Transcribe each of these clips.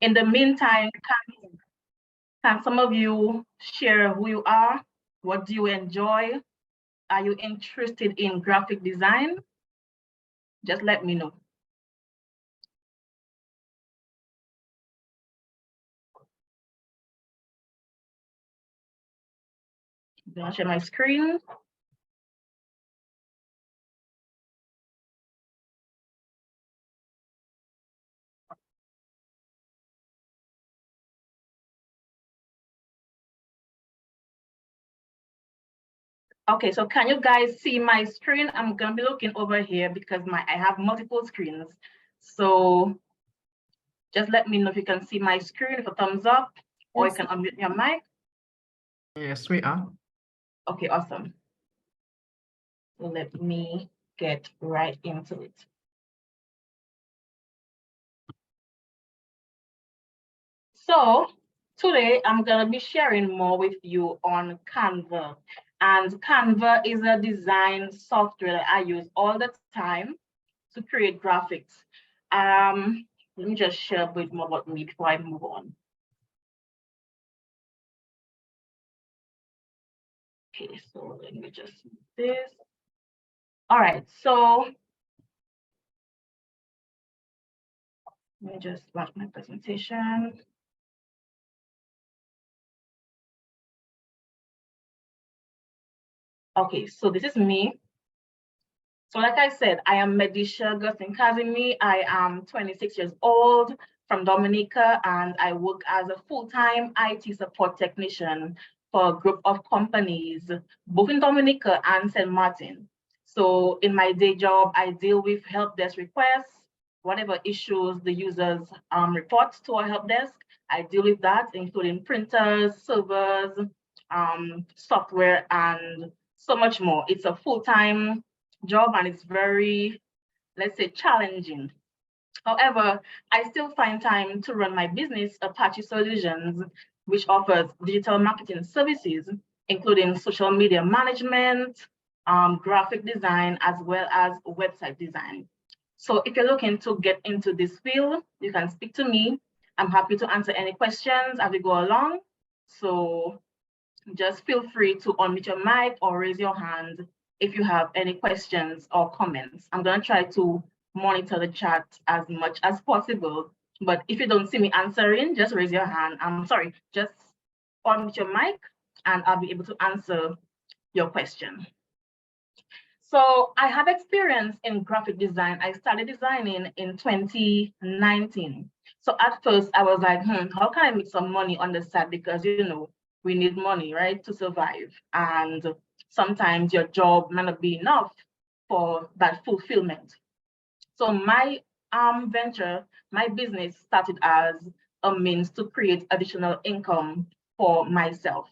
In the meantime, can some of you share who you are? What do you enjoy? Are you interested in graphic design? Just let me know. I'm gonna share my screen. Okay, so can you guys see my screen? I'm gonna be looking over here because I have multiple screens. So just let me know if you can see my screen with a thumbs up, or you can unmute your mic. Yes, we are. Okay, awesome. So let me get right into it. So today I'm gonna be sharing more with you on Canva. And Canva is a design software that I use all the time to create graphics. Let me just share a bit more about me before I move on. Okay, so let me just do this. All right, so let me just launch my presentation. Okay, so this is me. So like I said, I am Medisha Augustine Casimir. I am 26 years old from Dominica, and I work as a full-time IT support technician for a group of companies, both in Dominica and St. Martin. So in my day job, I deal with help desk requests, whatever issues the users report to our help desk. I deal with that, including printers, servers, software, and so much more. It's a full-time job and it's very, let's say, challenging. However, I still find time to run my business, Apache Solutions, which offers digital marketing services, including social media management, graphic design, as well as website design. So if you're looking to get into this field, you can speak to me. I'm happy to answer any questions as we go along. So just feel free to unmute your mic or raise your hand if you have any questions or comments. I'm going to try to monitor the chat as much as possible. But if you don't see me answering, just raise your hand. I'm sorry, just unmute your mic and I'll be able to answer your question. So I have experience in graphic design. I started designing in 2019. So at first I was like, how can I make some money on the side? Because, you know, we need money, right, to survive. And sometimes your job may not be enough for that fulfillment. So my venture, my business started as a means to create additional income for myself.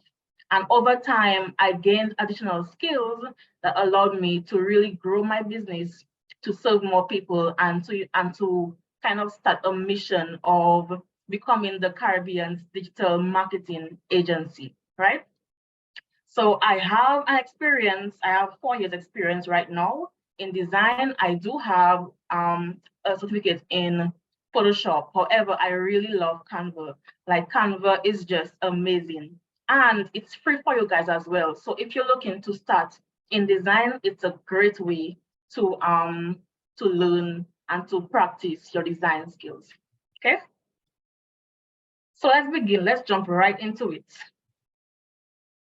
And over time, I gained additional skills that allowed me to really grow my business, to serve more people, and to kind of start a mission of becoming the Caribbean's digital marketing agency, right? So I have an experience, I have 4 years experience right now in design. I do have a certificate in Photoshop. However, I really love Canva. Like Canva is just amazing. And it's free for you guys as well. So if you're looking to start in design, it's a great way to learn and to practice your design skills. Okay. So let's begin. Let's jump right into it.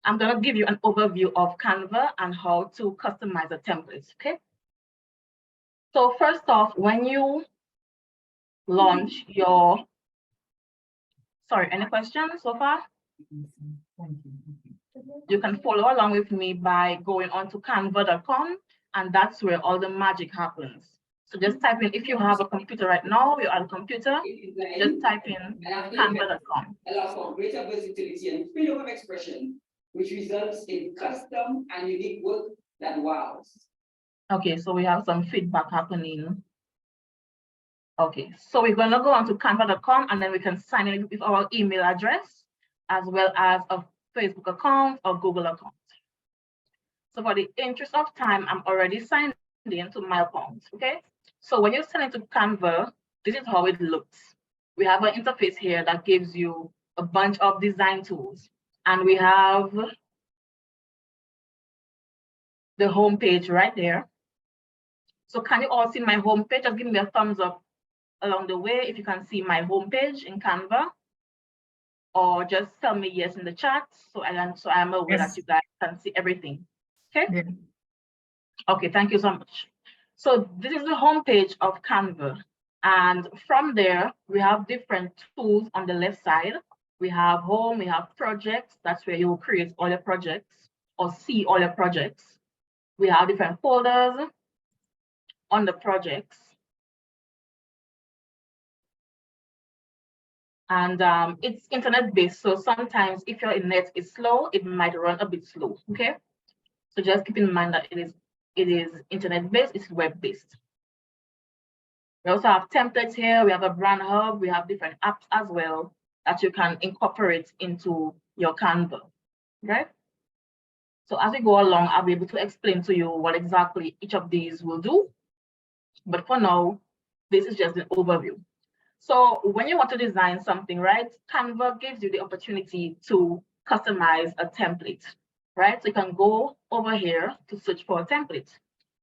I'm going to give you an overview of Canva and how to customize the templates, okay? So first off, when you launch your, sorry, any questions so far? You can follow along with me by going on to canva.com, and that's where all the magic happens. So just type in, if you have a computer right now, you're on a computer, just type in canva.com. Allows for greater versatility and freedom of expression, which results in custom and unique work that wows. Okay, so we have some feedback happening. Okay, so we're going to go on to canva.com and then we can sign in with our email address as well as a Facebook account or Google account. So for the interest of time, I'm already signed in to my account, okay? So when you sign into Canva, this is how it looks. we have an interface here that gives you a bunch of design tools. And we have the home page right there. So can you all see my home page? Just give me a thumbs up along the way if you can see my home page in Canva, or just tell me yes in the chat so I'm aware Yes. that you guys can see everything. Okay. Yeah. Okay, thank you so much. So this is the home page of Canva. And from there, we have different tools on the left side. We have home, we have projects. That's where you will create all your projects or see all your projects. We have different folders on the projects. And it's internet-based. So sometimes if your internet is slow, it might run a bit slow, okay? So just keep in mind that it is internet-based, it's web-based. We also have templates here. We have a brand hub. We have different apps as well that you can incorporate into your Canva, right? So as we go along, I'll be able to explain to you what exactly each of these will do. But for now, this is just an overview. So when you want to design something, right, Canva gives you the opportunity to customize a template, right? So you can go over here to search for a template.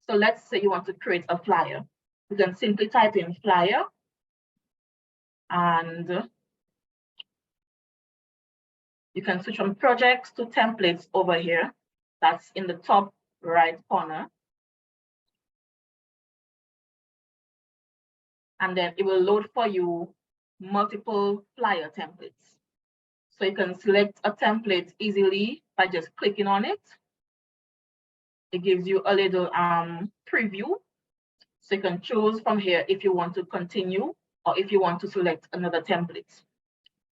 So let's say you want to create a flyer. You can simply type in flyer, and you can switch from projects to templates over here. That's in the top right corner. And then it will load for you multiple flyer templates. So you can select a template easily by just clicking on it. It gives you a little preview. So you can choose from here if you want to continue or if you want to select another template.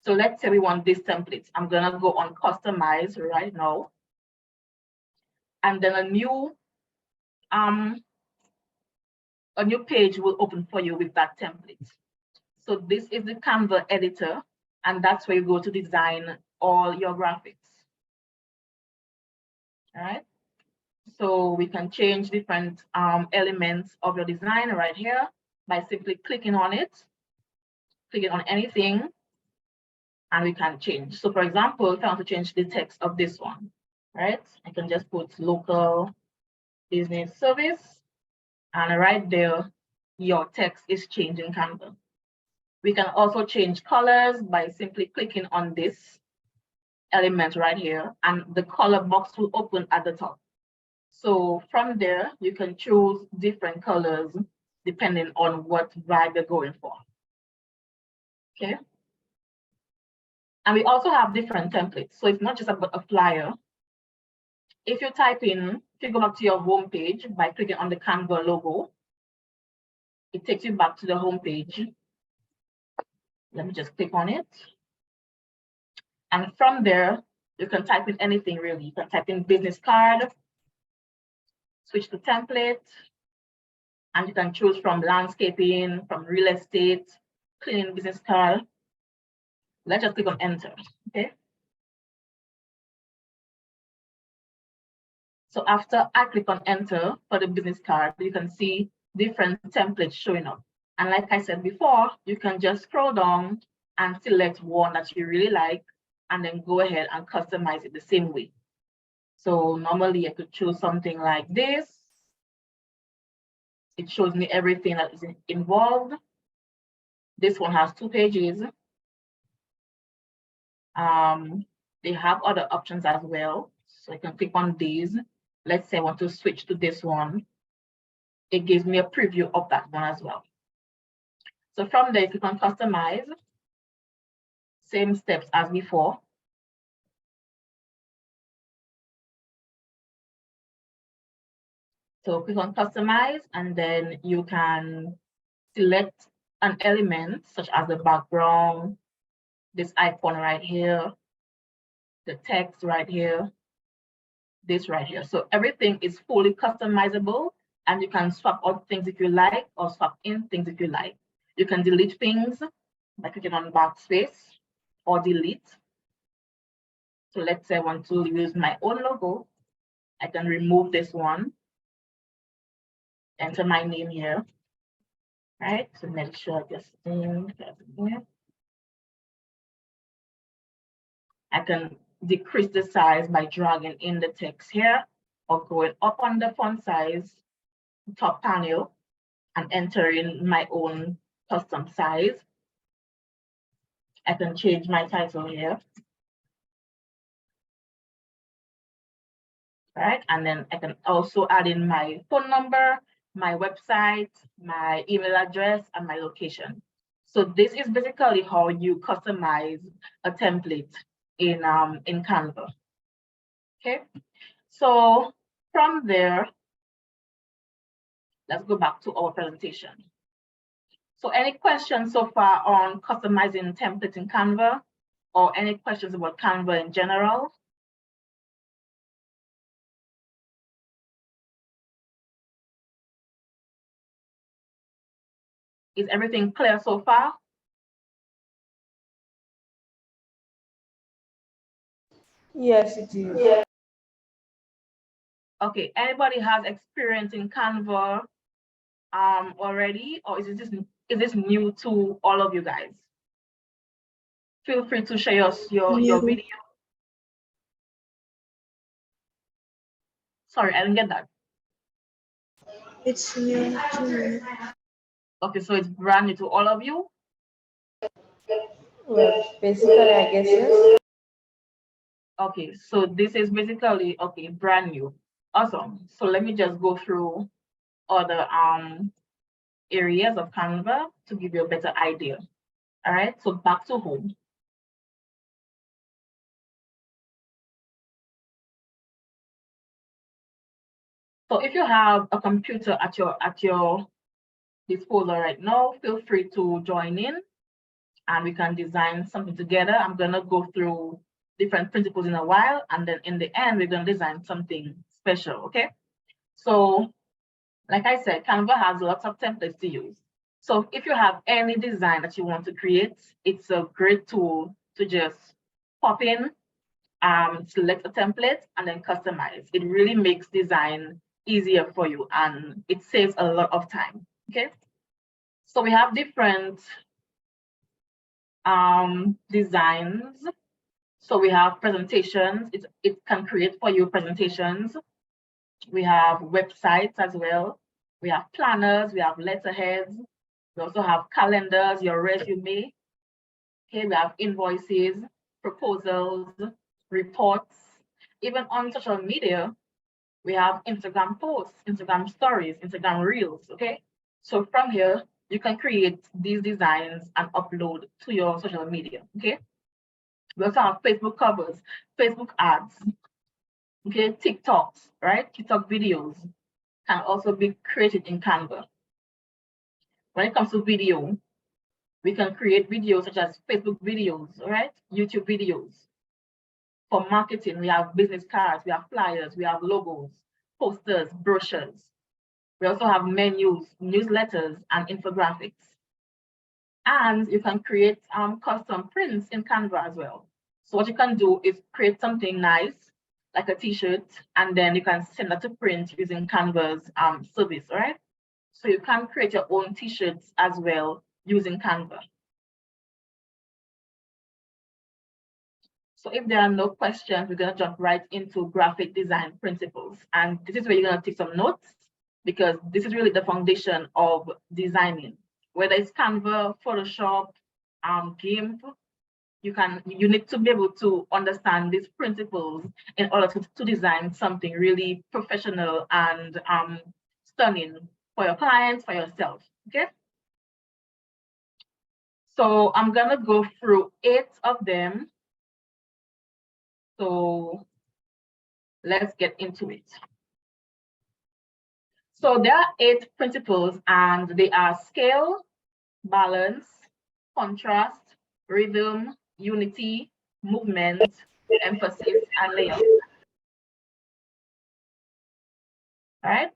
So let's say we want this template. I'm gonna go on customize right now. And then a new page will open for you with that template. So this is the Canva editor, and that's where you go to design all your graphics. All right. So we can change different elements of your design right here by simply clicking on it, clicking on anything, and we can change. So for example, if I want to change the text of this one, right? I can just put local business service, and right there, your text is changing Canva. We can also change colors by simply clicking on this element right here, and the color box will open at the top. So from there, you can choose different colors depending on what vibe you're going for. Okay. And we also have different templates. So it's not just about a flyer. If you type in, if you go back to your home page by clicking on the Canva logo, it takes you back to the home page. Let me just click on it. And from there, you can type in anything really. You can type in business card, switch to template, and you can choose from landscaping, from real estate, cleaning business card. Let's just click on enter, okay? So after I click on enter for the business card, you can see different templates showing up. And like I said before, you can just scroll down and select one that you really like, and then go ahead and customize it the same way. So normally I could choose something like this. It shows me everything that is involved. This one has 2 pages. They have other options as well. So I can click on these. Let's say I want to switch to this one. It gives me a preview of that one as well. So from there, click on customize. Same steps as before. So click on customize, and then you can select an element such as the background, this icon right here, the text right here, this right here. So everything is fully customizable, and you can swap out things if you like, or swap in things if you like. You can delete things by clicking on backspace or delete. So let's say I want to use my own logo. I can remove this one, enter my name here, right? So Medisha Augustine Casimir. I can decrease the size by dragging in the text here or going up on the font size, top panel, and entering my own custom size. I can change my title here. Right, and then I can also add in my phone number, my website, my email address, and my location. So this is basically how you customize a template in Canva. Okay, so from there, let's go back to our presentation. So any questions so far on customizing templates in Canva, or any questions about Canva in general? Is everything clear so far? Yes, it is. Yeah. Okay, anybody has experience in Canva already, or is this new to all of you guys? Feel free to share your video. Sorry, I didn't get that. It's new to me. Okay, so it's brand new to all of you? Well, basically, I guess yes. Okay, so this is basically, okay, brand new. Awesome. So let me just go through other areas of Canva to give you a better idea. All right, so back to home. So if you have a computer at your disposal right now, feel free to join in and we can design something together. I'm gonna go through different principles in a while, and then in the end, we're gonna design something special, okay? So like I said, Canva has lots of templates to use. So if you have any design that you want to create, it's a great tool to just pop in, select a template, and then customize. It really makes design easier for you, and it saves a lot of time, okay? So we have different designs. So we have presentations. It can create for you presentations. We have websites as well. We have planners, we have letterheads. We also have calendars, your resume. Okay, we have invoices, proposals, reports. Even on social media, we have Instagram posts, Instagram stories, Instagram reels, okay? So from here, you can create these designs and upload to your social media, okay? We also have Facebook covers, Facebook ads, okay, TikToks, right? TikTok videos can also be created in Canva. When it comes to video, we can create videos such as Facebook videos, right? YouTube videos. For marketing, we have business cards, we have flyers, we have logos, posters, brochures. We also have menus, newsletters, and infographics. And you can create custom prints in Canva as well. So what you can do is create something nice, like a t-shirt, and then you can send that to print using Canva's service, right? So you can create your own t-shirts as well using Canva. So if there are no questions, we're gonna jump right into graphic design principles. And this is where you're gonna take some notes, because this is really the foundation of designing. Whether it's Canva, Photoshop, GIMP, you need to be able to understand these principles in order to design something really professional and stunning for your clients, for yourself, okay? So I'm gonna go through 8 of them. So let's get into it. So there are 8 principles, and they are scale, balance, contrast, rhythm, unity, movement, emphasis, and layout. All right?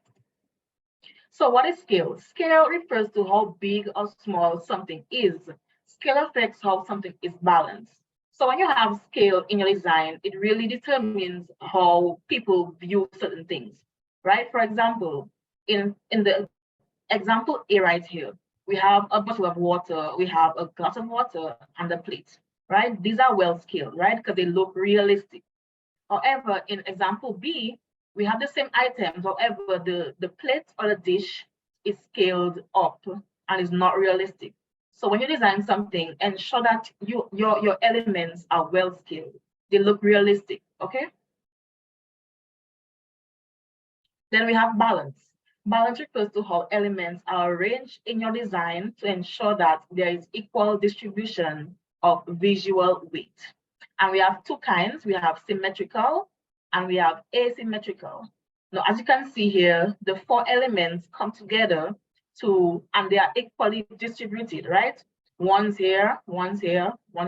So what is scale? Scale refers to how big or small something is. Scale affects how something is balanced. So when you have scale in your design, it really determines how people view certain things, right? For example, in the example A right here, we have a bottle of water, we have a glass of water and a plate. right? These are well scaled, right? Because they look realistic. However, in example B, we have the same items. However, the plate or the dish is scaled up and is not realistic. So when you design something, ensure that your elements are well scaled. They look realistic, okay? Then we have balance. Balance refers to how elements are arranged in your design to ensure that there is equal distribution of visual weight. And we have two kinds. We have symmetrical and we have asymmetrical. Now, as you can see here, the four elements come together and they are equally distributed, right? One's here, one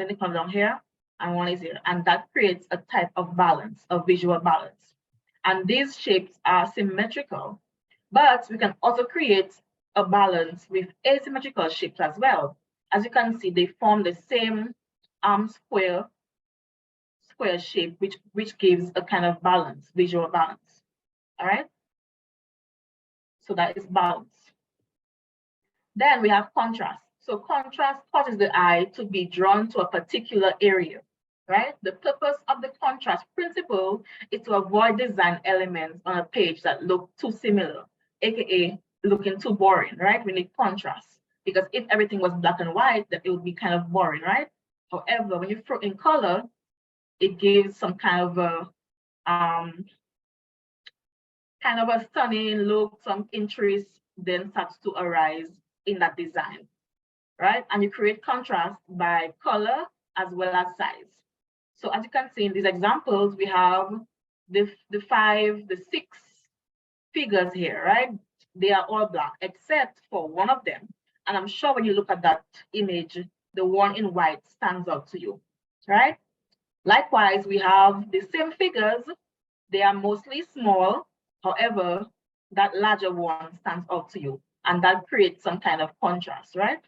in the corner down here, and one is here. And that creates a type of balance, a visual balance. And these shapes are symmetrical, but we can also create a balance with asymmetrical shapes as well. As you can see, they form the same square shape, which gives a kind of balance, visual balance. All right. So that is balance. Then we have contrast. So contrast causes the eye to be drawn to a particular area, right? The purpose of the contrast principle is to avoid design elements on a page that look too similar, aka looking too boring, right? We need contrast, because if everything was black and white, then it would be kind of boring, right? However, when you throw in color, it gives some kind of a stunning look, some interest then starts to arise in that design, right? And you create contrast by color as well as size. So as you can see in these examples, we have the 6 figures here, right? They are all black except for one of them. And I'm sure when you look at that image, the one in white stands out to you, right? Likewise, we have the same figures. They are mostly small. However, that larger one stands out to you, and that creates some kind of contrast, right?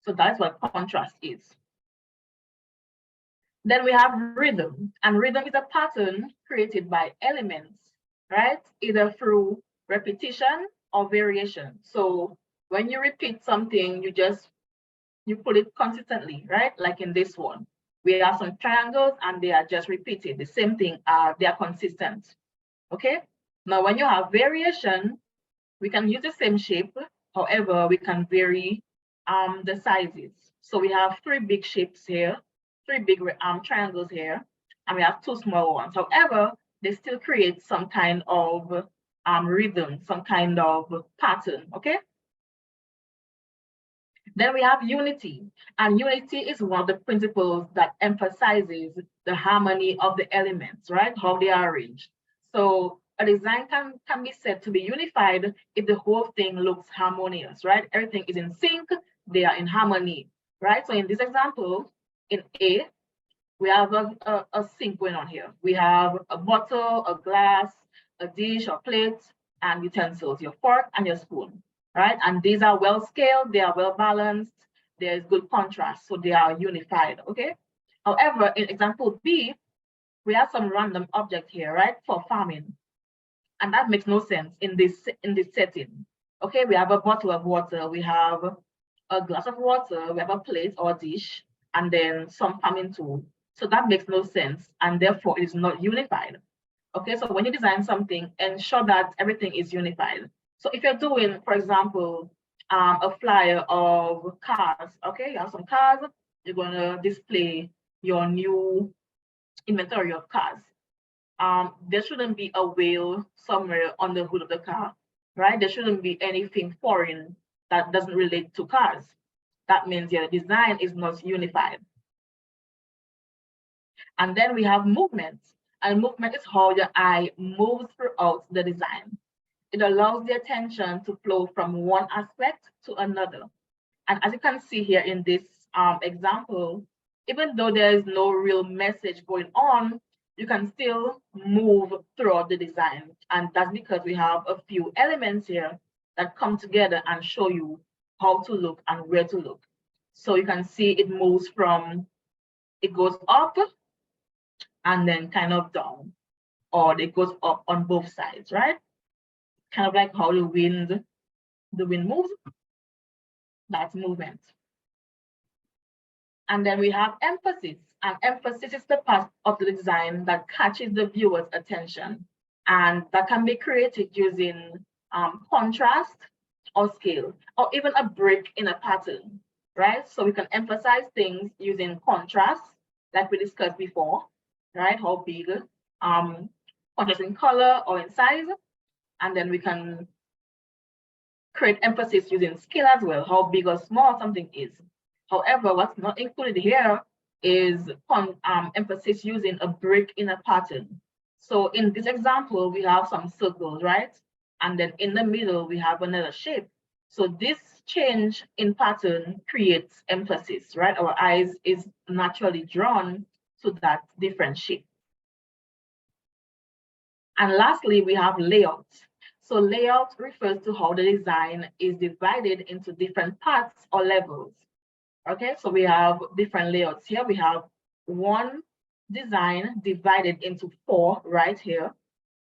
So that's what contrast is. Then we have rhythm, and rhythm is a pattern created by elements, right? Either through repetition or variation. So when you repeat something, you put it consistently, right? Like in this one, we have some triangles and they are just repeated. The same thing, they are consistent, okay? Now, when you have variation, we can use the same shape. However, we can vary the sizes. So we have 3 big shapes here, 3 big triangles here, and we have 2 small ones. However, they still create some kind of rhythm, some kind of pattern, okay? Then we have unity, and unity is one of the principles that emphasizes the harmony of the elements, right? How they are arranged. So a design can be said to be unified if the whole thing looks harmonious, right? Everything is in sync, they are in harmony, right? So in this example, in A, we have a sink going on here. We have a bottle, a glass, a dish, a plate, and utensils, your fork and your spoon, right? And these are well scaled, they are well balanced, there is good contrast, so they are unified, okay? However, in example B, we have some random object here, right, for farming. And that makes no sense in this setting. Okay, we have a bottle of water, we have a glass of water, we have a plate or dish, and then some farming tool. So that makes no sense, and therefore it is not unified. Okay, so when you design something, ensure that everything is unified. So if you're doing, for example, a flyer of cars, okay, you have some cars, you're gonna display your new inventory of cars. There shouldn't be a whale somewhere on the hood of the car, right? There shouldn't be anything foreign that doesn't relate to cars. That means your design is not unified. And then we have movement. And movement is how your eye moves throughout the design. It allows the attention to flow from one aspect to another. And as you can see here in this example, even though there is no real message going on, you can still move throughout the design. And that's because we have a few elements here that come together and show you how to look and where to look. So you can see it moves from, it goes up and then kind of down, or it goes up on both sides, right? Kind of like how the wind moves. That's movement. And then we have emphasis. And emphasis is the part of the design that catches the viewer's attention. And that can be created using contrast or scale, or even a break in a pattern, right? So we can emphasize things using contrast, like we discussed before, right? How big, contrast in color or in size. And then we can create emphasis using scale as well, how big or small something is. However, what's not included here is emphasis using a break in a pattern. So in this example, we have some circles, right? And then in the middle, we have another shape. So this change in pattern creates emphasis, right? Our eyes is naturally drawn to that different shape. And lastly, we have layout. So layout refers to how the design is divided into different parts or levels. Okay, so we have different layouts here. We have one design divided into 4 right here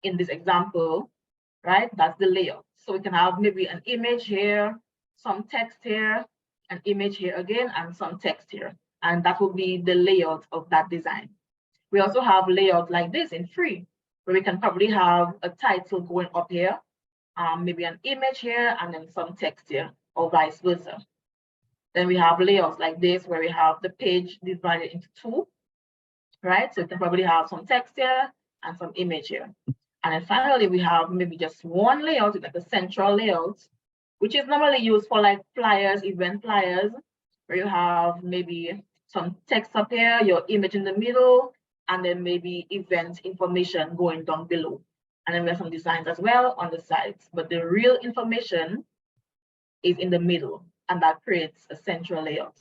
in this example, right? That's the layout. So we can have maybe an image here, some text here, an image here again, and some text here. And that will be the layout of that design. We also have layout like this in free, where we can probably have a title going up here, maybe an image here, and then some text here, or vice versa. Then we have layouts like this, where we have the page divided into 2, right? So you can probably have some text here and some image here. And then finally, we have maybe just one layout, like a central layout, which is normally used for like flyers, event flyers, where you have maybe some text up here, your image in the middle, and then maybe event information going down below. And then we have some designs as well on the sides, but the real information is in the middle, and that creates a central layout.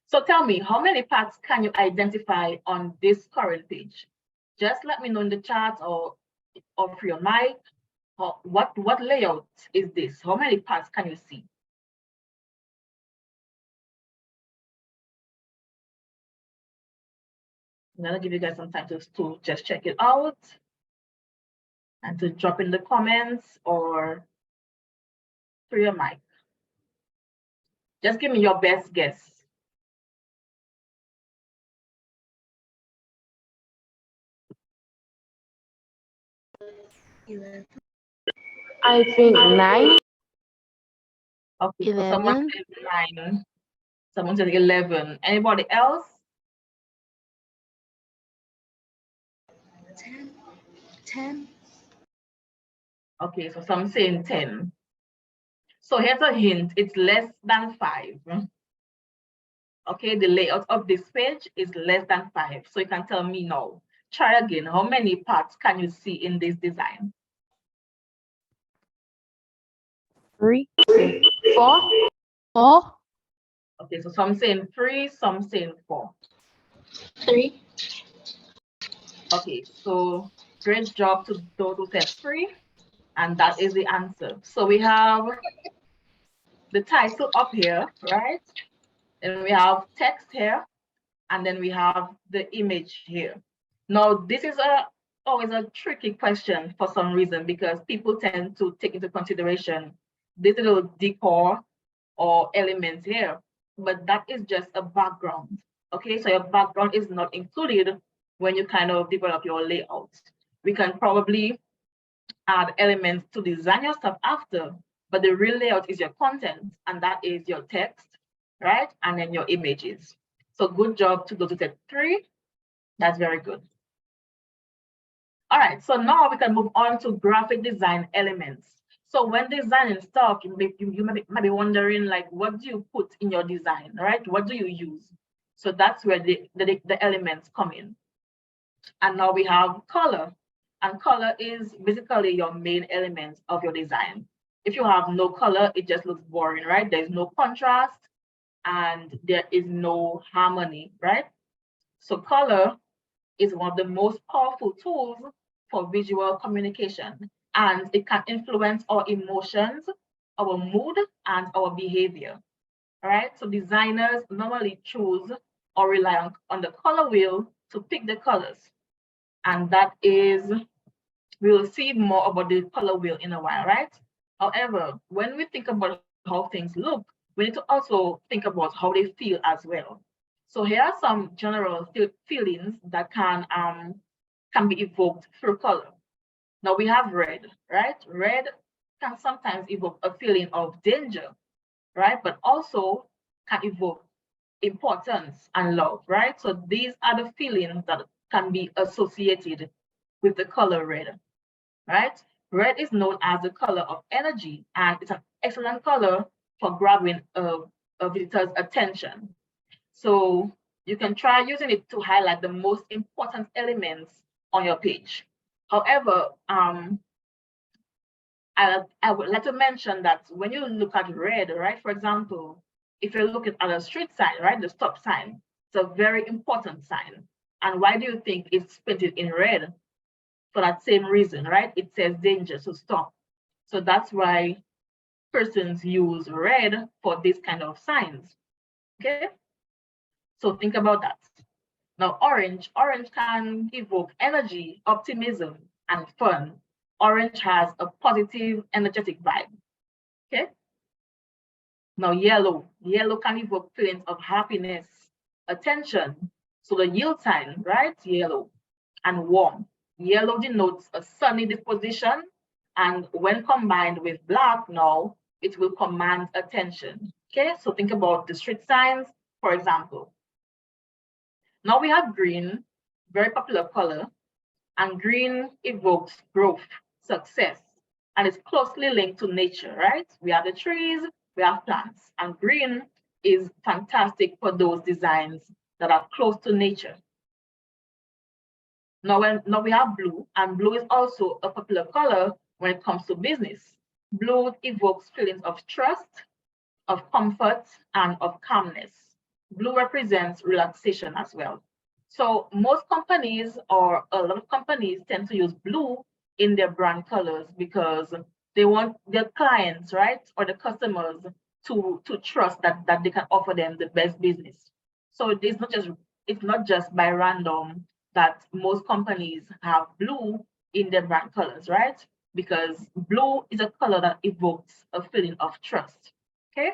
So tell me, how many parts can you identify on this current page? Just let me know in the chat or through your mic. What layout is this? How many parts can you see? I'm gonna give you guys some time to just check it out and to drop in the comments or through your mic. Just give me your best guess. I think 9. Okay, so someone said 9. Someone said 11. Anybody else? 10. Okay, so some saying 10. So here's a hint, it's less than 5. Okay, the layout of this page is less than 5. So you can tell me now. Try again, how many parts can you see in this design? 3. 4. 4. Okay, so some saying 3, some saying 4. 3. Okay, so great job to those who said 3, and that is the answer. So we have the title up here, right? And we have text here, and then we have the image here. Now, this is always a tricky question for some reason, because people tend to take into consideration this little decor or elements here, but that is just a background. Okay, so your background is not included when you kind of develop your layout. We can probably add elements to design your stuff after, but the real layout is your content, and that is your text, right? And then your images. So good job to go to step 3. That's very good. All right, so now we can move on to graphic design elements. So when designing stuff, you might be wondering, like, what do you put in your design, right? What do you use? So that's where the elements come in. And now we have color. And color is basically your main element of your design. If you have no color, it just looks boring, right? There's no contrast and there is no harmony, right? So color is one of the most powerful tools for visual communication, and it can influence our emotions, our mood, and our behavior. All right, so designers normally choose or rely on the color wheel to pick the colors. And that is, we will see more about the color wheel in a while, right? However, when we think about how things look, we need to also think about how they feel as well. So here are some general feelings that can be evoked through color. Now we have red, right? Red can sometimes evoke a feeling of danger, right? But also can evoke importance and love, right? So these are the feelings that can be associated with the color red, right? Red is known as the color of energy, and it's an excellent color for grabbing a visitor's attention. So you can try using it to highlight the most important elements on your page. However, I would like to mention that when you look at red, right, for example, if you're looking at a street sign, right, the stop sign, it's a very important sign. And why do you think it's painted in red? For that same reason, right? It says danger, so stop. So that's why persons use red for this kind of signs, okay? So think about that. Now, orange can evoke energy, optimism, and fun. Orange has a positive, energetic vibe, okay? Now, yellow can evoke feelings of happiness, attention. So the yield sign, right? Yellow, and warm. Yellow denotes a sunny disposition, and when combined with black, now it will command attention. Okay, so think about the street signs, for example. Now we have green, very popular color, and green evokes growth, success, and it's closely linked to nature, right? We have the trees, we have plants, and green is fantastic for those designs that are close to nature. Now we have blue, and blue is also a popular color when it comes to business. Blue evokes feelings of trust, of comfort, and of calmness. Blue represents relaxation as well. So most companies, or a lot of companies, tend to use blue in their brand colors because they want their clients, right, or the customers to trust that they can offer them the best business. So it's not just by random that most companies have blue in their brand colors, right? Because blue is a color that evokes a feeling of trust, okay?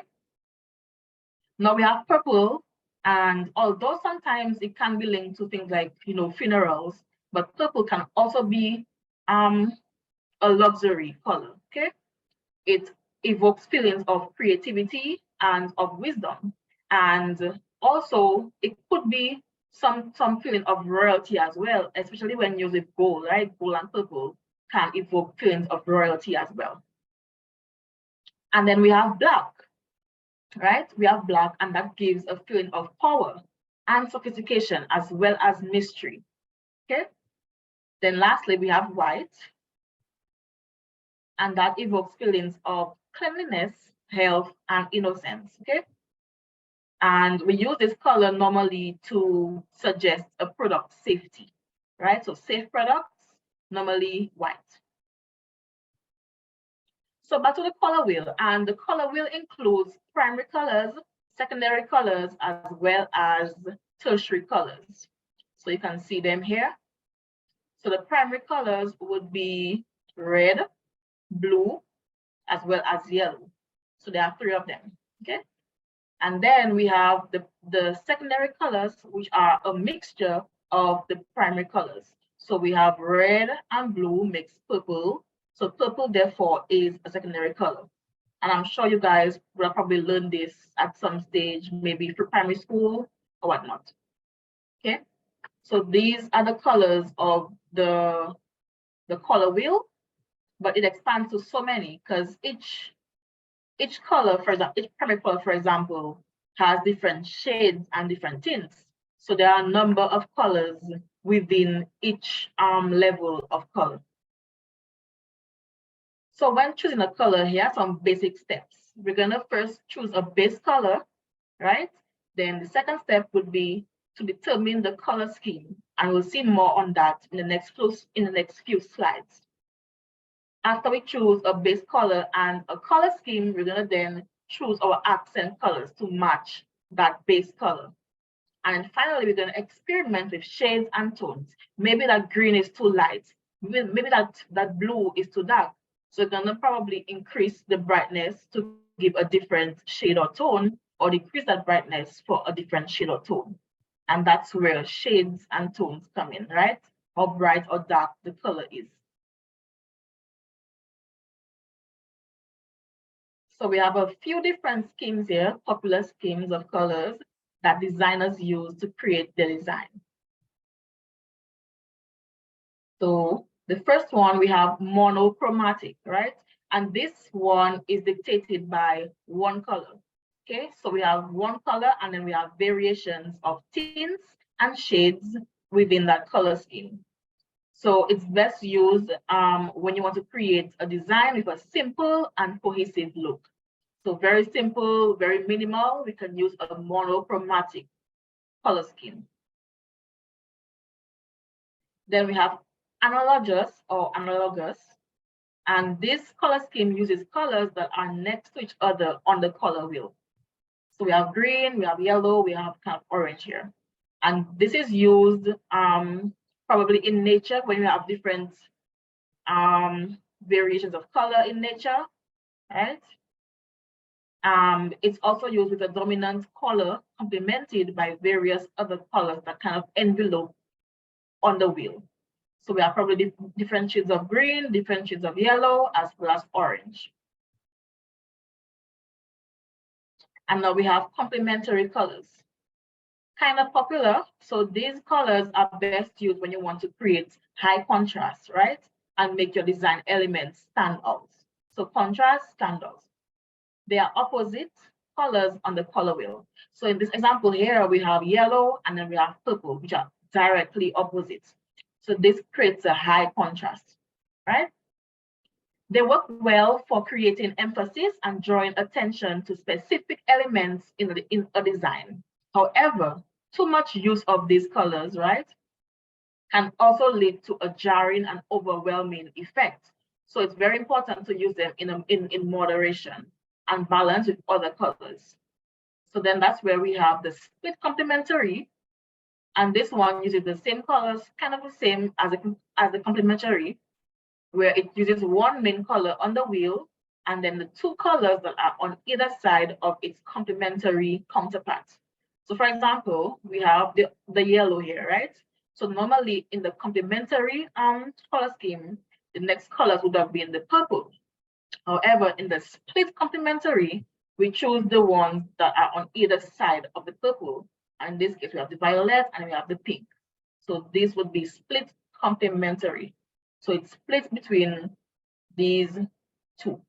Now we have purple, and although sometimes it can be linked to things like, funerals, but purple can also be a luxury color, okay? It evokes feelings of creativity and of wisdom. And also it could be some feeling of royalty as well, especially when used with gold, right? Gold and purple can evoke feelings of royalty as well. And then we have black, right? We have black, and that gives a feeling of power and sophistication as well as mystery, okay? Then lastly, we have white, and that evokes feelings of cleanliness, health, and innocence, okay? And we use this color normally to suggest a product safety, right? So safe products, normally white. So back to the color wheel, and the color wheel includes primary colors, secondary colors, as well as tertiary colors. So you can see them here. So the primary colors would be red, blue, as well as yellow. So there are 3 of them, okay? And then we have the secondary colors, which are a mixture of the primary colors. So we have red and blue mixed purple. So purple, therefore, is a secondary color. And I'm sure you guys will probably learn this at some stage, maybe through primary school or whatnot. Okay, so these are the colors of the color wheel, but it expands to so many because each color, for example, each primary color, for example, has different shades and different tints. So there are a number of colors within each level of color. So when choosing a color, here are some basic steps. We're gonna first choose a base color, right? Then the second step would be to determine the color scheme, and we'll see more on that in the next few slides. After we choose a base color and a color scheme, we're gonna then choose our accent colors to match that base color. And finally, we're gonna experiment with shades and tones. Maybe that green is too light. Maybe that blue is too dark. So we're gonna probably increase the brightness to give a different shade or tone, or decrease that brightness for a different shade or tone. And that's where shades and tones come in, right? How bright or dark the color is. So we have a few different schemes here, popular schemes of colors that designers use to create their design. So the first one, we have monochromatic, right? And this one is dictated by one color. Okay, so we have one color and then we have variations of tints and shades within that color scheme. So it's best used when you want to create a design with a simple and cohesive look. So very simple, very minimal, we can use a monochromatic color scheme. Then we have analogous or analogous. And this color scheme uses colors that are next to each other on the color wheel. So we have green, we have yellow, we have kind of orange here. And this is used probably in nature when you have different variations of color in nature, right? It's also used with a dominant color complemented by various other colors that kind of envelope on the wheel. So we have probably different shades of green, different shades of yellow, as well as orange. And now we have complementary colors. Kind of popular. So these colors are best used when you want to create high contrast, right? And make your design elements stand out. So contrast, stand out. They are opposite colors on the color wheel. So in this example here, we have yellow and then we have purple, which are directly opposite. So this creates a high contrast, right? They work well for creating emphasis and drawing attention to specific elements in a design. However, too much use of these colors, right, can also lead to a jarring and overwhelming effect. So it's very important to use them in moderation and balance with other colors. So then that's where we have the split complementary. And this one uses the same colors, kind of the same as the complementary, where it uses one main color on the wheel and then the two colors that are on either side of its complementary counterpart. So for example, we have the yellow here, right? So normally in the complementary color scheme, the next colors would have been the purple. However, in the split complementary, we choose the ones that are on either side of the purple. And in this case, we have the violet and we have the pink. So this would be split complementary. So it splits between these two,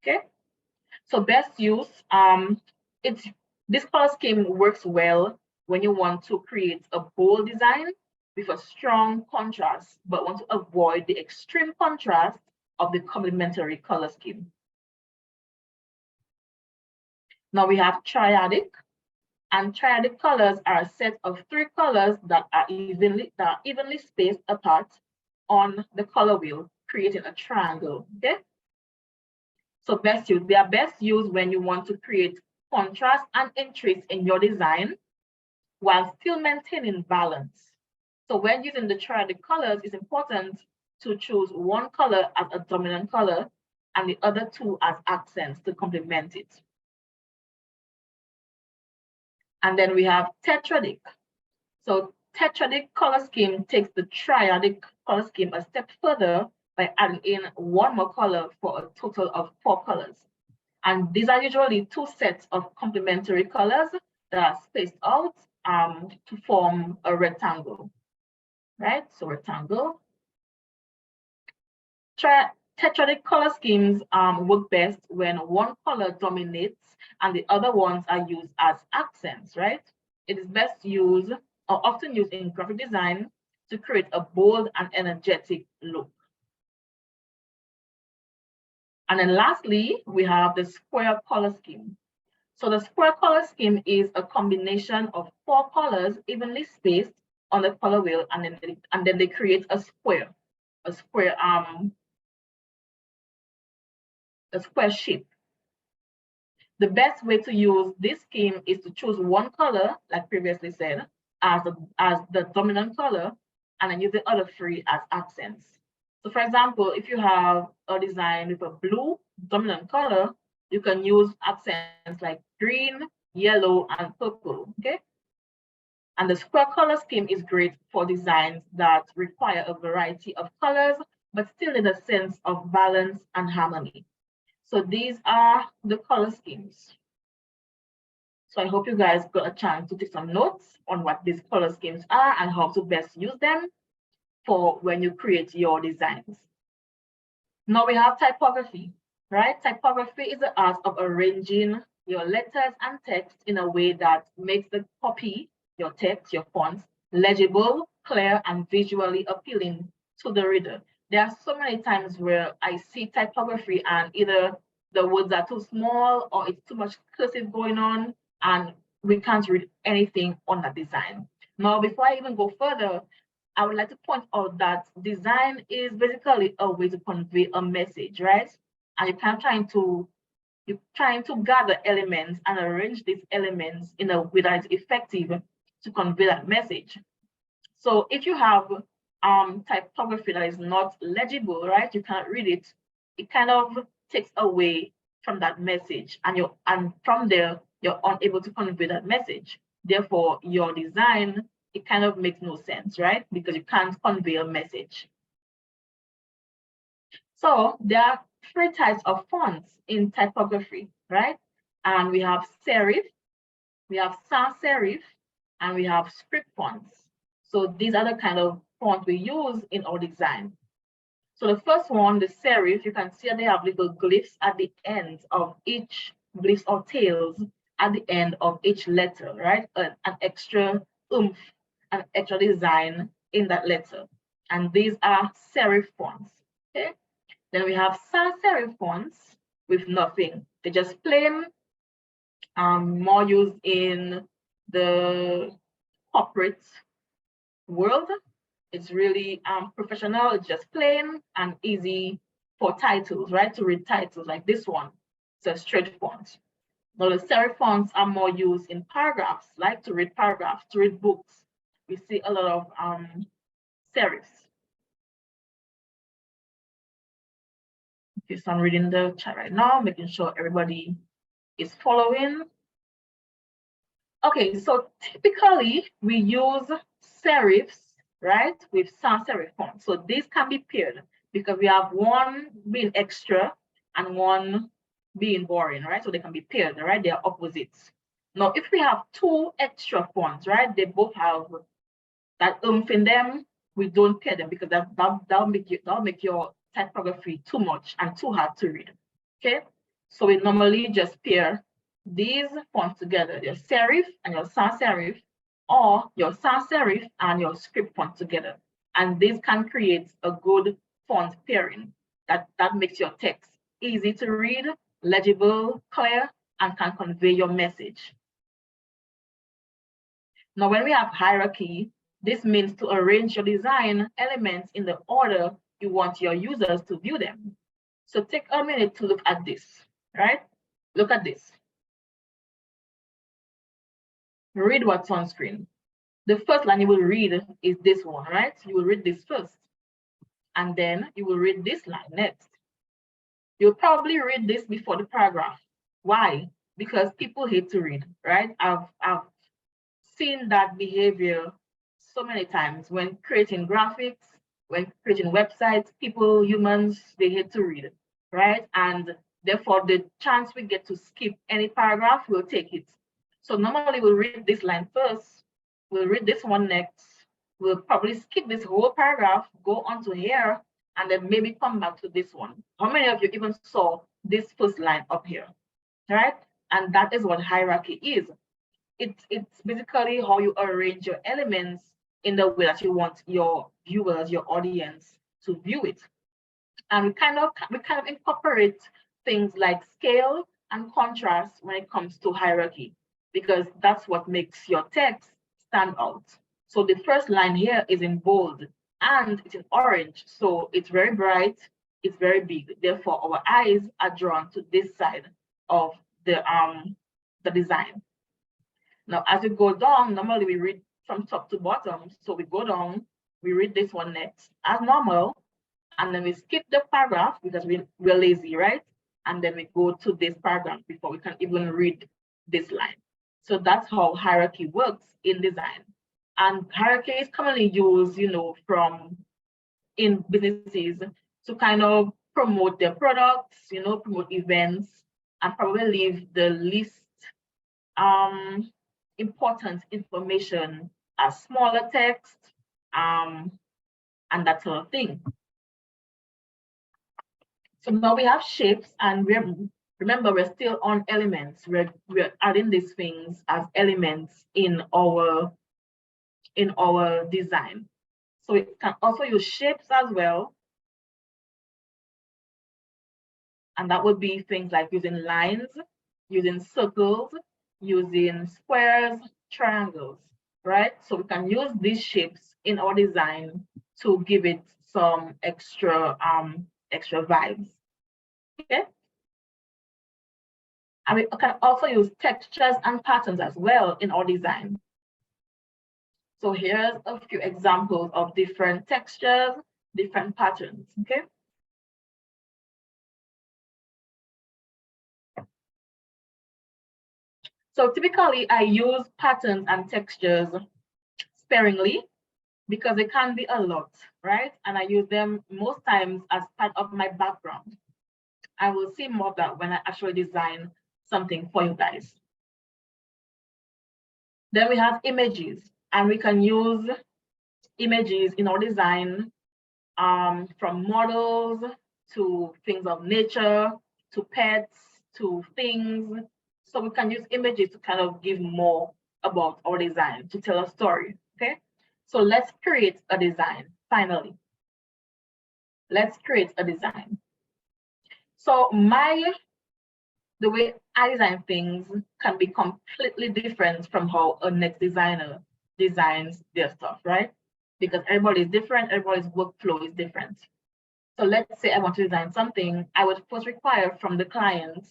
okay? So best use, this color scheme works well when you want to create a bold design with a strong contrast, but want to avoid the extreme contrast of the complementary color scheme. Now we have triadic, and triadic colors are a set of three colors that are evenly spaced apart on the color wheel, creating a triangle, okay? So they are best used when you want to create contrast and interest in your design while still maintaining balance. So when using the triadic colors, it's important to choose one color as a dominant color and the other two as accents to complement it. And then we have tetradic. So tetradic color scheme takes the triadic color scheme a step further by adding in one more color for a total of 4 colors. And these are usually two sets of complementary colors that are spaced out to form a rectangle, right? So rectangle. Tetradic color schemes work best when one color dominates and the other ones are used as accents, right? It is best used or often used in graphic design to create a bold and energetic look. And then lastly, we have the square color scheme. So the square color scheme is a combination of 4 colors evenly spaced on the color wheel, and then they create a square shape. The best way to use this scheme is to choose one color, like previously said, as the dominant color, and then use the other 3 as accents. So for example, if you have a design with a blue dominant color, you can use accents like green, yellow, and purple, okay? And the square color scheme is great for designs that require a variety of colors, but still in a sense of balance and harmony. So these are the color schemes. So I hope you guys got a chance to take some notes on what these color schemes are and how to best use them for when you create your designs. Now we have typography, right? Typography is the art of arranging your letters and text in a way that makes the copy, your text, your fonts, legible, clear, and visually appealing to the reader. There are so many times where I see typography and either the words are too small or it's too much cursive going on and we can't read anything on the design. Now, before I even go further, I would like to point out that design is basically a way to convey a message, right? And you're trying to gather elements and arrange these elements in a way that is effective to convey that message. So if you have typography that is not legible, right? You can't read it. It kind of takes away from that message, and from there you're unable to convey that message. Therefore, your design, it kind of makes no sense, right? Because you can't convey a message. So there are 3 types of fonts in typography, right? And we have serif, we have sans serif, and we have script fonts. So these are the kind of fonts we use in our design. So the first one, the serif, you can see they have little glyphs at the end of each glyphs or tails at the end of each letter, right? An extra oomph, an extra design in that letter. And these are serif fonts, okay? Then we have sans serif fonts with nothing. They're just plain, more used in the corporate world. It's really professional, it's just plain and easy for titles, right? To read titles like this one. It's a straight font. Now the serif fonts are more used in paragraphs, like to read paragraphs, to read books. We see a lot of serifs. Okay, so I'm reading the chat right now, making sure everybody is following. Okay, so typically we use serifs, right, with sans serif fonts. So these can be paired because we have one being extra and one being boring, right? So they can be paired, right? They are opposites. Now, if we have 2 extra fonts, right, they both have that oomph in them, we don't pair them because that'll make your typography too much and too hard to read. Okay, so we normally just pair these fonts together, your serif and your sans serif, or your sans serif and your script font together. And this can create a good font pairing that makes your text easy to read, legible, clear, and can convey your message. Now, when we have hierarchy, this means to arrange your design elements in the order you want your users to view them. So take a minute to look at this, right? Look at this. Read what's on screen. The first line you will read is this one, right? You will read this first, and then you will read this line next. You'll probably read this before the paragraph. Why? Because people hate to read, right? I've seen that behavior so many times when creating graphics, when creating websites. People, humans, they hate to read, right? And therefore, the chance we get to skip any paragraph, we'll take it. So normally we'll read this line first, we'll read this one next, we'll probably skip this whole paragraph, go on to here, and then maybe come back to this one. How many of you even saw this first line up here, right? And that is what hierarchy is. It's basically how you arrange your elements in the way that you want your viewers, your audience to view it. And we kind of incorporate things like scale and contrast when it comes to hierarchy, because that's what makes your text stand out. So the first line here is in bold and it's in orange. So it's very bright, it's very big. Therefore, our eyes are drawn to this side of the design. Now, as we go down, normally we read from top to bottom. So we go down, we read this one next as normal, and then we skip the paragraph because we're lazy, right? And then we go to this paragraph before we can even read this line. So that's how hierarchy works in design. And hierarchy is commonly used, from in businesses to kind of promote their products, promote events, and probably leave the least important information as smaller text, and that sort of thing. So now we have shapes, and remember, we're still on elements. We're adding these things as elements in our design. So it can also use shapes as well. And that would be things like using lines, using circles, using squares, triangles, right? So we can use these shapes in our design to give it some extra vibes. Okay. And we can also use textures and patterns as well in our design. So here's a few examples of different textures, different patterns, okay? So typically I use patterns and textures sparingly because it can be a lot, right? And I use them most times as part of my background. I will see more of that when I actually design something for you guys. Then we have images, and we can use images in our design, from models to things of nature, to pets, to things. So we can use images to kind of give more about our design, to tell a story, okay? So let's create a design, finally. Let's create a design. So the way I design things can be completely different from how a next designer designs their stuff, right? Because everybody is different, everybody's workflow is different. So let's say I want to design something, I would first require from the client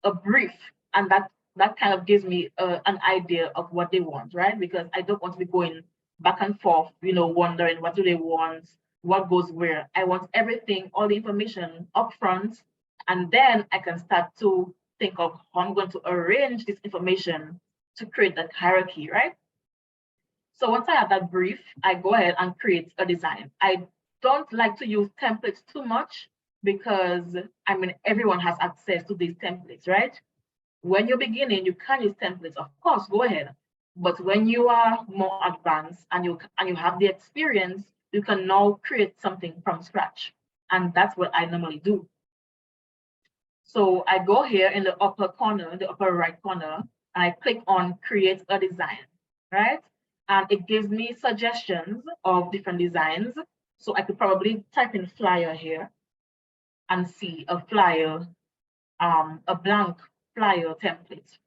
a brief, and that kind of gives me an idea of what they want, right? Because I don't want to be going back and forth, wondering what do they want, what goes where. I want everything, all the information up front, and then I can start to think of how I'm going to arrange this information to create that hierarchy, right? So once I have that brief, I go ahead and create a design. I don't like to use templates too much because, everyone has access to these templates, right? When you're beginning, you can use templates, of course, go ahead. But when you are more advanced and you have the experience, you can now create something from scratch. And that's what I normally do. So I go here in the upper corner, the upper right corner, and I click on create a design, right? And it gives me suggestions of different designs. So I could probably type in flyer here and see a flyer, a blank flyer template.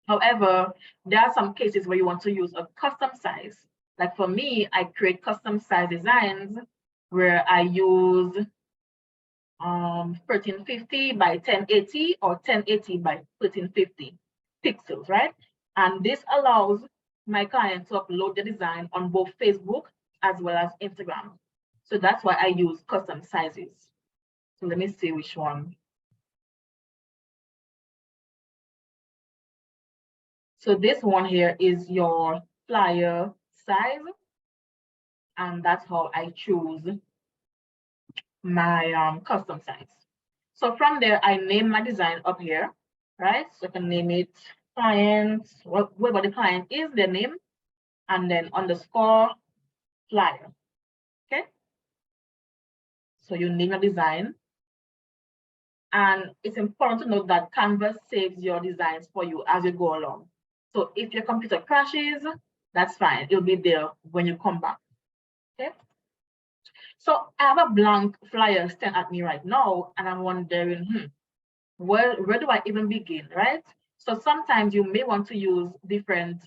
However, there are some cases where you want to use a custom size. Like for me, I create custom size designs where I use 1350 by 1080 or 1080 by 1350 pixels, right? And this allows my client to upload the design on both Facebook as well as Instagram. So that's why I use custom sizes. So let me see which one. So this one here is your flyer size, and that's how I choose my custom size. So from there, I name my design up here, right? So I can name it client, whatever the client is, their name, and then underscore flyer, okay? So you name a design. And it's important to note that Canva saves your designs for you as you go along. So if your computer crashes, that's fine. It'll be there when you come back, okay? So I have a blank flyer staring at me right now, and I'm wondering, where do I even begin, right? So sometimes you may want to use different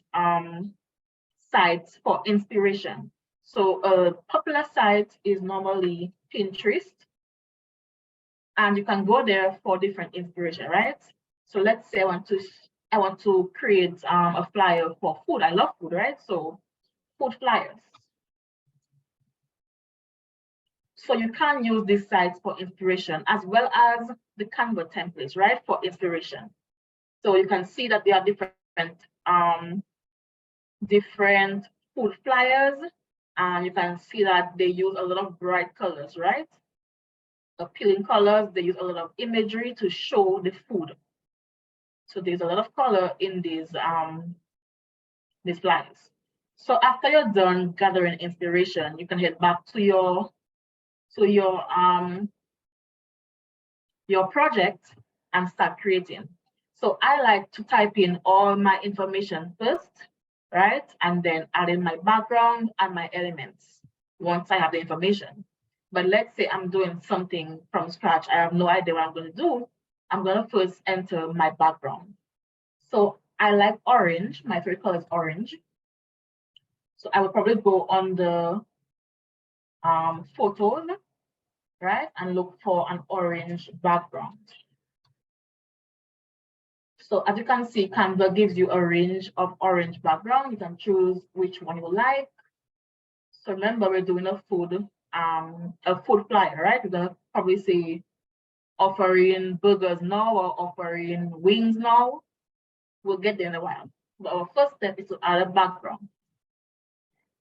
sites for inspiration. So a popular site is normally Pinterest, and you can go there for different inspiration, right? So let's say I want to create a flyer for food. I love food, right? So food flyers. So you can use these sites for inspiration as well as the Canva templates, right? For inspiration. So you can see that there are different food flyers, and you can see that they use a lot of bright colors, right? Appealing colors, they use a lot of imagery to show the food. So there's a lot of color in these flyers. So after you're done gathering inspiration, you can head back to your project and start creating. So I like to type in all my information first, right? And then add in my background and my elements once I have the information. But let's say I'm doing something from scratch. I have no idea what I'm going to do. I'm going to first enter my background. So I like orange. My favorite color is orange. So I would probably go on the photos, right? And look for an orange background. So as you can see, Canva gives you a range of orange background. You can choose which one you like. So remember, we're doing a food flyer, right? We're gonna probably say offering burgers now or offering wings now. We'll get there in a while. But our first step is to add a background.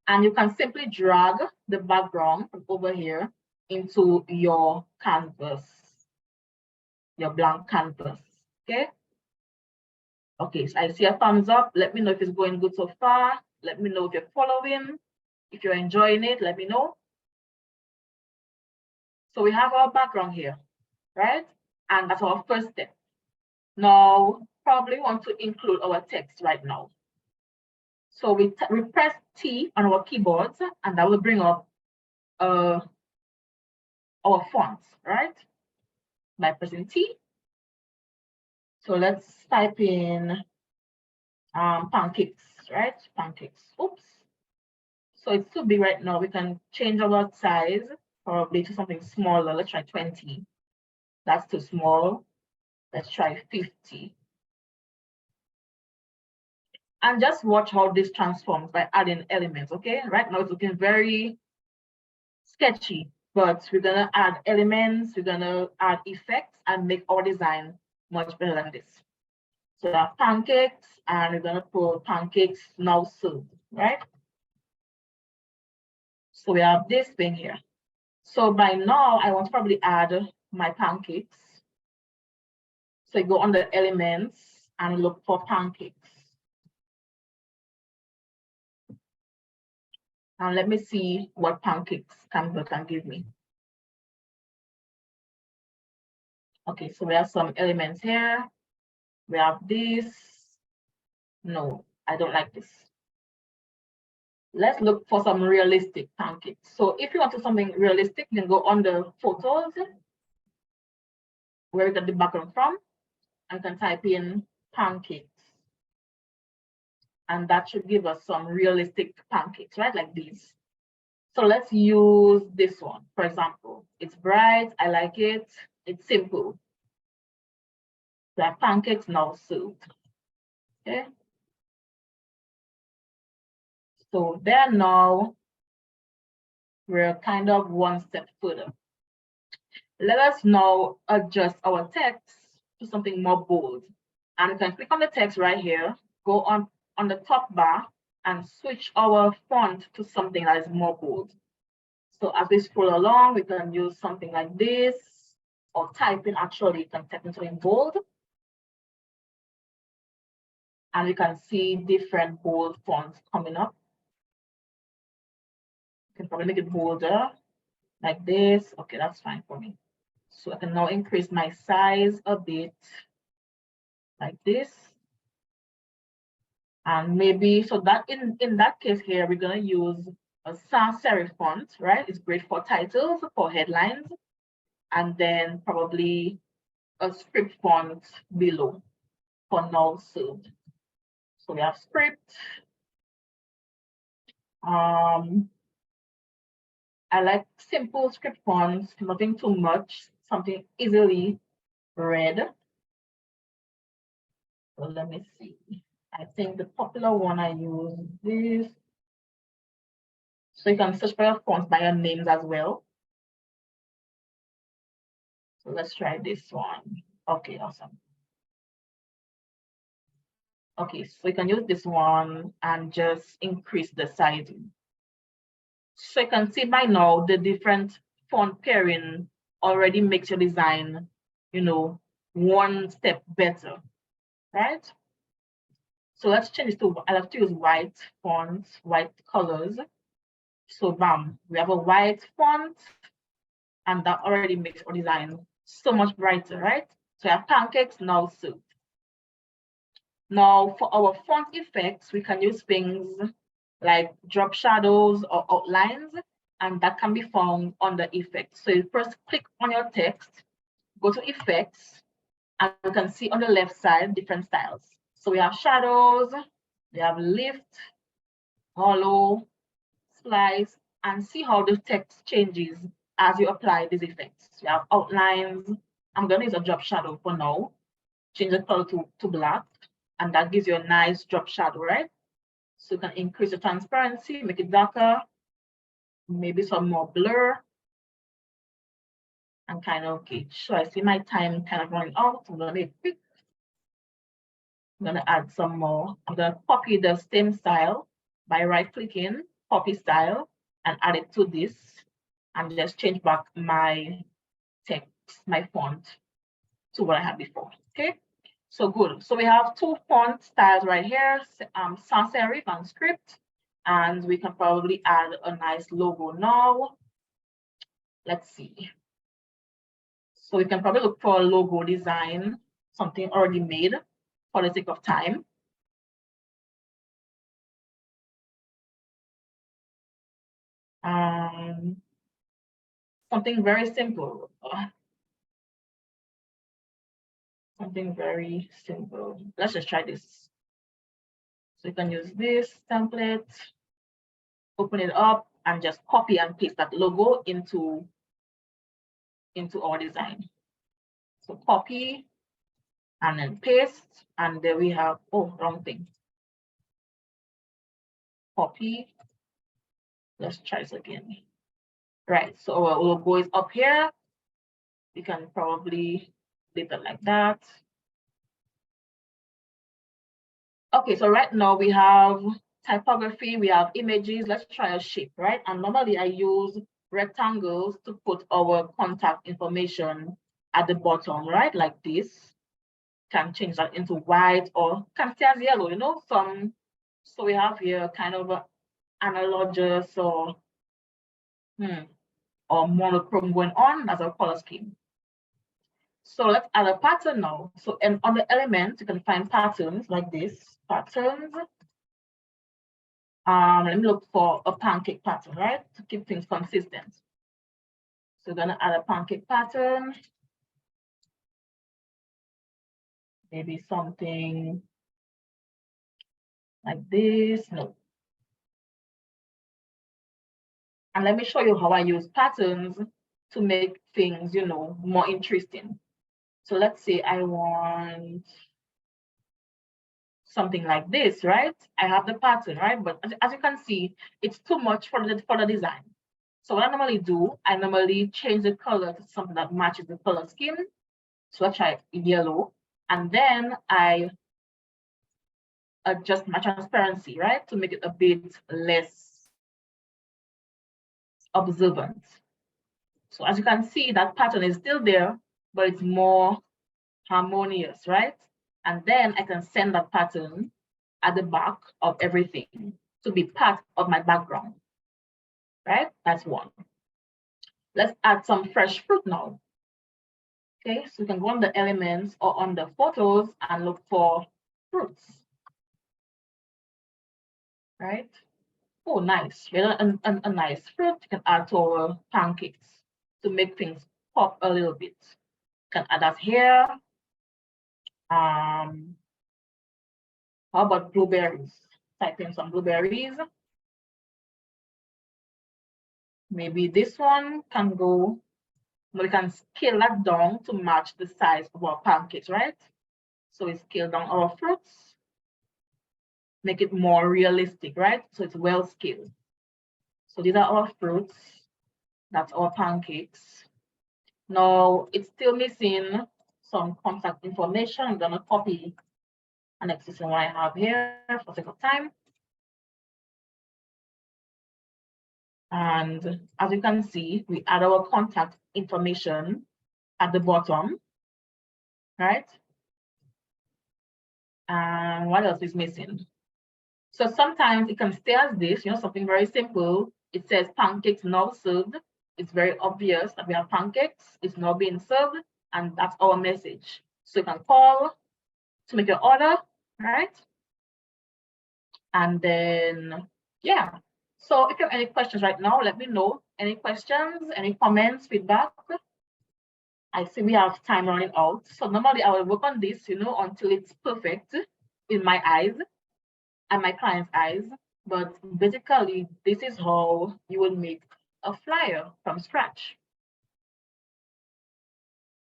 And you can simply drag the background from over here into your canvas, your blank canvas, okay? Okay, so I see a thumbs up. Let me know if it's going good so far. Let me know if you're following. If you're enjoying it, let me know. So we have our background here, right? And that's our first step. Now, probably want to include our text right now. So we press T on our keyboards, and that will bring up our fonts, right? By pressing T. So let's type in pancakes, right? Pancakes. Oops. So it's too big right now. We can change our size probably to something smaller. Let's try 20. That's too small. Let's try 50. And just watch how this transforms by adding elements, okay? Right now it's looking very sketchy, but we're gonna add elements, we're gonna add effects and make our design much better than this. So we have pancakes, and we're gonna put pancakes now served, right? So we have this thing here. So by now, I want to probably add my pancakes. So you go on the elements and look for pancakes. And let me see what pancakes Canva can give me. Okay, so we have some elements here. We have this. No, I don't like this. Let's look for some realistic pancakes. So if you want to something realistic, you can go on the photos where we got the background from, and can type in pancakes. And that should give us some realistic pancakes, right? Like these. So let's use this one, for example. It's bright, I like it, it's simple. The pancakes now served, okay? So there now, we're kind of one step further. Let us now adjust our text to something more bold. And we can click on the text right here, go on the top bar and switch our font to something that is more bold. So as we scroll along, we can use something like this, or typing actually, you can type into in bold. And you can see different bold fonts coming up. You can probably make it bolder, like this. Okay, that's fine for me. So I can now increase my size a bit, like this. And maybe, so that in that case here, we're gonna use a sans serif font, right? It's great for titles, for headlines, and then probably a script font below for now served. So we have script. I like simple script fonts, nothing too much, something easily read. So let me see. I think the popular one I use this. So you can search for your fonts by your names as well. So let's try this one. Okay, awesome. Okay, so you can use this one and just increase the sizing. So you can see by now the different font pairing already makes your design, you know, one step better, right? So let's change to, I have to use white fonts, white colors. So bam, we have a white font and that already makes our design so much brighter, right? So we have pancakes now suit. Now for our font effects, we can use things like drop shadows or outlines, and that can be found under effects. So you first click on your text, go to effects, and you can see on the left side different styles. So we have shadows, we have lift, hollow, slice, and see how the text changes as you apply these effects. We have outlines. I'm going to use a drop shadow for now. Change the color to black, and that gives you a nice drop shadow, right? So you can increase the transparency, make it darker, maybe some more blur, and kind of, okay, so I see my time kind of running out. I'm gonna make quick. I'm gonna add some more. I'm gonna copy the same style by right-clicking, copy style, and add it to this, and just change back my text, my font, to what I had before, okay? So good. So we have two font styles right here, sans serif and script, and we can probably add a nice logo now. Let's see. So we can probably look for a logo design, something already made for the sake of time. Something very simple. Something very simple. Let's just try this. So you can use this template, open it up, and just copy and paste that logo into our design. So copy and then paste, and there we have, oh, wrong thing. Copy. Let's try this again. Right, so our logo is up here. You can probably leave it like that. Okay, so right now we have typography, we have images. Let's try a shape, right? And normally I use rectangles to put our contact information at the bottom, right? Like this. Can change that into white or can stay as yellow, you know, so we have here kind of analogous or monochrome going on as a color scheme. So let's add a pattern now. So on the elements, you can find patterns like this, patterns. Let me look for a pancake pattern, right? To keep things consistent. So we're gonna add a pancake pattern. Maybe something like this, no. And let me show you how I use patterns to make things, you know, more interesting. So let's say I want something like this, right? I have the pattern, right? But as you can see, it's too much for the design. So what I normally do, I normally change the color to something that matches the color scheme. So let's try yellow. And then I adjust my transparency, right? To make it a bit less observant. So as you can see, that pattern is still there, but it's more harmonious, right? And then I can send that pattern at the back of everything to be part of my background, right? That's one. Let's add some fresh fruit now. Okay, so you can go on the elements or on the photos and look for fruits, right? Oh, nice. We have a nice fruit you can add to our pancakes to make things pop a little bit. You can add that here. How about blueberries? Type in some blueberries. Maybe this one can go, we can scale that down to match the size of our pancakes, right? So we scale down our fruits, make it more realistic, right? So it's well scaled. So these are our fruits. That's our pancakes. Now it's still missing some contact information. I'm gonna copy an existing one I have here for sake of time. And as you can see, we add our contact information at the bottom, right? And what else is missing? So sometimes it can stay as this, something very simple. It says pancakes now served. It's very obvious that we have pancakes. It's now being served, and that's our message. So you can call to make your order, right? And then, yeah. So if you have any questions right now, let me know. Any questions, any comments, feedback? I see we have time running out. So normally I will work on this, until it's perfect in my eyes and my client's eyes. But basically, this is how you will make a flyer from scratch.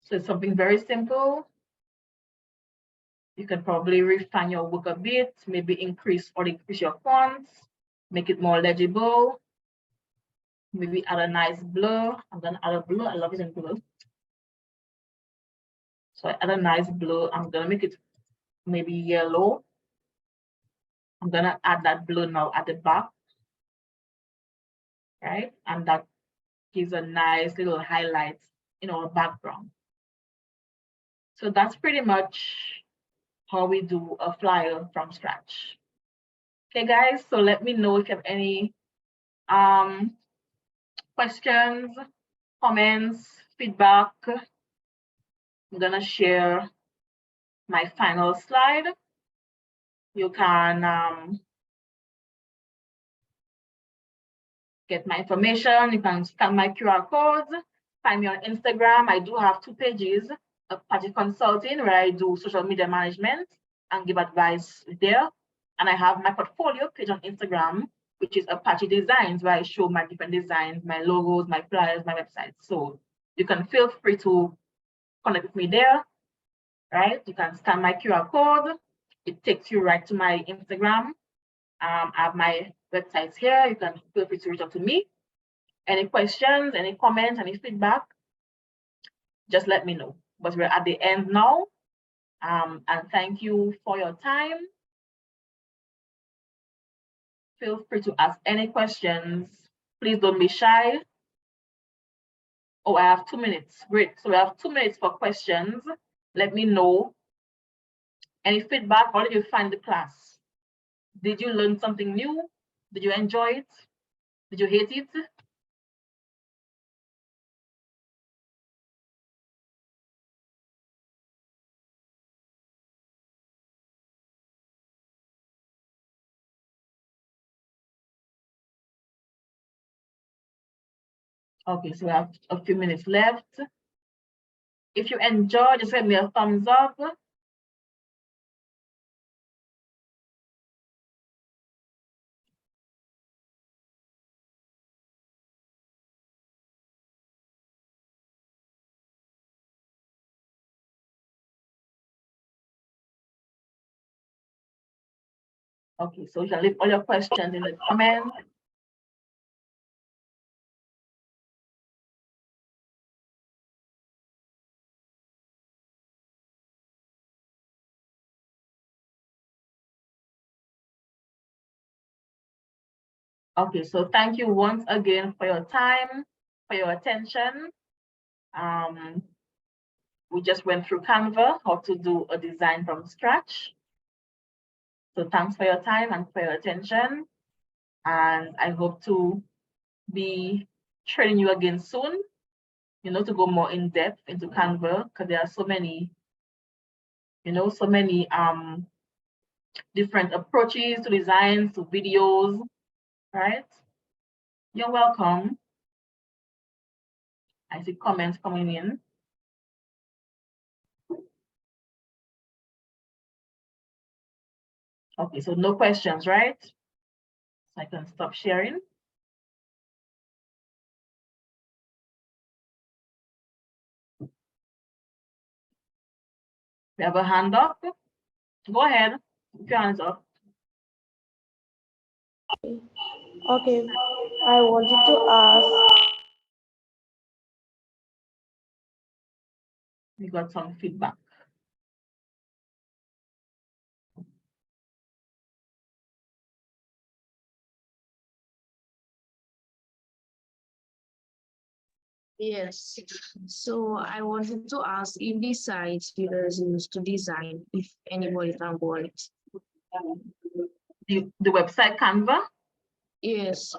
So it's something very simple. You can probably refine your work a bit, maybe increase or decrease your fonts, make it more legible, maybe add a nice blur. I'm gonna add a blur. I love using blur. So I add a nice blur. I'm gonna make it maybe yellow. I'm gonna add that blur now at the back, right? And that gives a nice little highlight in our background. So that's pretty much how we do a flyer from scratch. Okay, guys, so let me know if you have any questions, comments, feedback. I'm gonna share my final slide. You can get my information. You can scan my QR codes, find me on Instagram. I do have 2 pages, Apache Consulting, where I do social media management and give advice there. And I have my portfolio page on Instagram, which is Apache Designs, where I show my different designs, my logos, my flyers, my websites. So you can feel free to connect with me there, right? You can scan my QR code. It takes you right to my Instagram. I have my websites here. You can feel free to reach out to me. Any questions, any comments, any feedback, just let me know. But we're at the end now. And thank you for your time. Feel free to ask any questions. Please don't be shy. Oh, I have 2 minutes. Great. So we have 2 minutes for questions. Let me know. Any feedback? How did you find the class? Did you learn something new? Did you enjoy it? Did you hate it? Okay, so we have a few minutes left. If you enjoyed, just give me a thumbs up. Okay, so you can leave all your questions in the comments. Okay, so thank you once again for your time, for your attention. We just went through Canva, how to do a design from scratch. So thanks for your time and for your attention. And I hope to be training you again soon, to go more in depth into Canva, because there are so many, so many different approaches to designs, to videos, right? You're welcome. I see comments coming in. Okay, so no questions, right? So I can stop sharing. We have a hand up. Go ahead. Put your hands up. Okay, I wanted to ask. We got some feedback. Yes. So I wanted to ask if these sites users use to design, if anybody can go on it. The website Canva? Yes.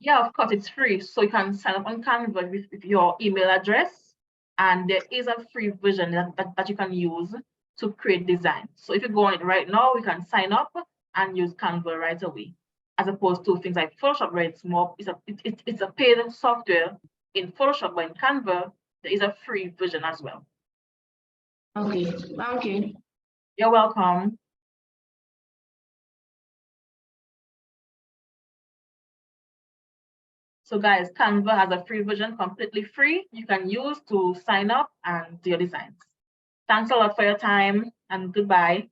Yeah, of course, it's free. So you can sign up on Canva with your email address, and there is a free version that you can use to create design. So if you go on it right now, you can sign up and use Canva right away, as opposed to things like Photoshop, where it's more, it's a paid software in Photoshop, but in Canva, there is a free version as well. Okay. Thank you. You're welcome. So guys, Canva has a free version, completely free, you can use to sign up and do your designs. Thanks a lot for your time, and goodbye.